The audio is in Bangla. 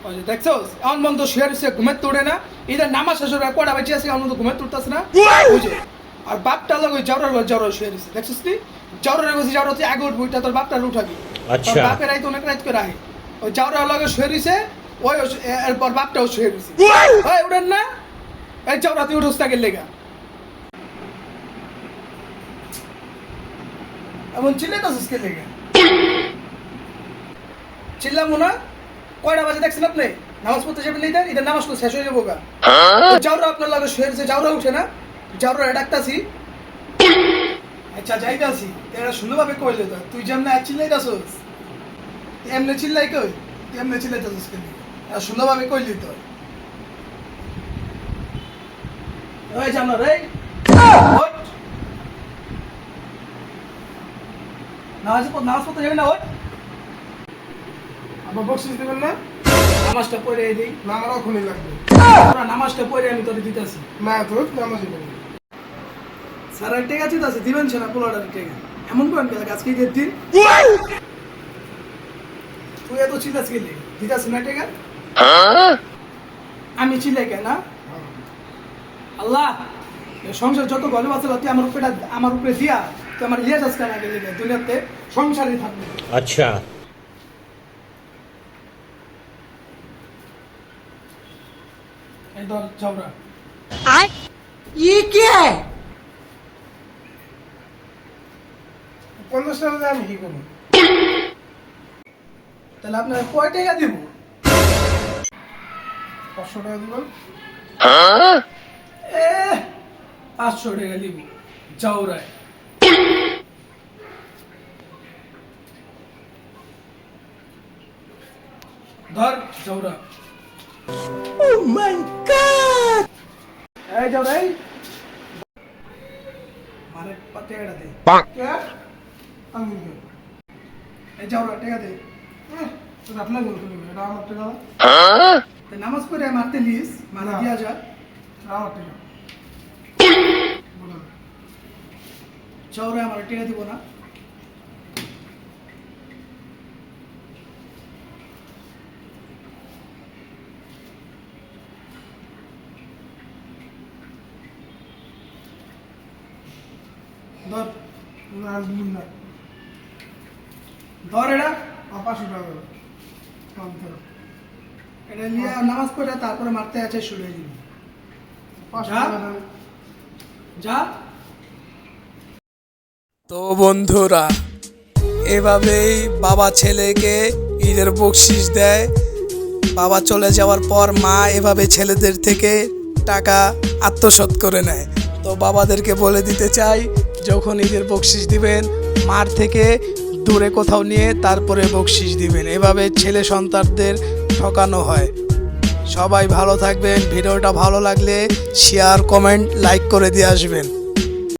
ওই যে দেখছো এমন মন তো শুয়ে রয়েছে ঘুমের তোড়ে না এদের নামাজ শেষ হয়ে কটা বেঁচে আছে এমন তো ঘুমের তুলতেছে না বুঝে আর বাপটা লোক ওই জ্বর শুয়ে রয়েছে দেখছিস তুই জ্বরের বসে জ্বর হচ্ছে আগে উঠবো এটা তোর বাপটার উঠাবি তোর বাপের রাইতে অনেক রাইত করে আহে ওই জ্বরের লগে শুয়ে রয়েছে ওই এরপর বাপটাও শুয়ে রয়েছে ওই উঠেন না এই জ্বর তুই উঠোস তাকে লেগা এমন চিল্লাইতেছিস কে লেগা চিল্লামো না কয়টা বাজে দেখছেন আপনি নামাজ পড়তে যাবেন না এদের নামাজ তো শেষ হয়ে যাবো গা যাওরা আপনার লাগে শুয়ে রয়েছে যাওরা উঠে না যাওরা ডাকতাছি আচ্ছা যাইতাছি এরা সুন্দরভাবে কইলে তো তুই যেমন চিল্লাইতাছস এমনি চিল্লাই কই তুই এমনি চিল্লাইতাছস কেন আর সুন্দরভাবে কইলি তো ওই জানো রে নামাজ পড়তে যাবি না ওই আবার বকশিস দেবেন না নামাজটা পড়ে দিই না আমার ওখানে লাগবে নামাজটা পড়ে আমি তোরে দিতেছি না তোর নামাজই পড়ি স্যার ঠিক আছে তো আছে দিবেন না পোলাটার ঠিক এমন করেন গেলে আজকে ঈদের দিন তুই এত চিল্লাস গেলি দিতাছি না ঠিক আমি চিল্লাই কেন আল্লাহ সংসার যত গল্প আছে তুই আমার উপরে দিয়া তুই আমার লিয়ে যাস কেন আগে দুনিয়াতে সংসারই থাকবে আচ্ছা इधर चौरा ये क्या है 50 টাকা আমি কি করব তাহলে আপনার কয় টাকা দিব 500 টাকা দিব হ্যাঁ 500 টাকা দিব চৌরায় ধর চৌরা Oh my God! এই যাও রে মারে পাতে এড়া দে কে আমি এই যাও রে টাকা দে তো আপনার বল তুমি এটা আমার টাকা হ্যাঁ তে নামাজ পড়ে মারতে লিস মানে দিয়া যা আমার টাকা বলো চৌরে আমার টাকা দিব না ধর ধর এটা 500 টাকা কম ধর এটা নিয়ে নামাজ পড়ে তারপরে মারতে আছে শুরু হয়ে দিবি 500 টাকা যা তো বন্ধুরা এভাবেই বাবা ছেলেকে ঈদের বকশিশ দেয় বাবা চলে যাওয়ার পর মা এভাবে ছেলেদের থেকে টাকা আত্মসাৎ করে নেয় তো বাবাদেরকে বলে দিতে চাই যখন ঈদের বকশিশ দিবেন মার থেকে দূরে কোথাও নিয়ে তারপরে বকশিশ দিবেন এভাবে ছেলে সন্তানদের ঠকানো হয় সবাই ভালো থাকবেন ভিডিওটা ভালো লাগলে শেয়ার কমেন্ট লাইক করে দিয়ে আসবেন।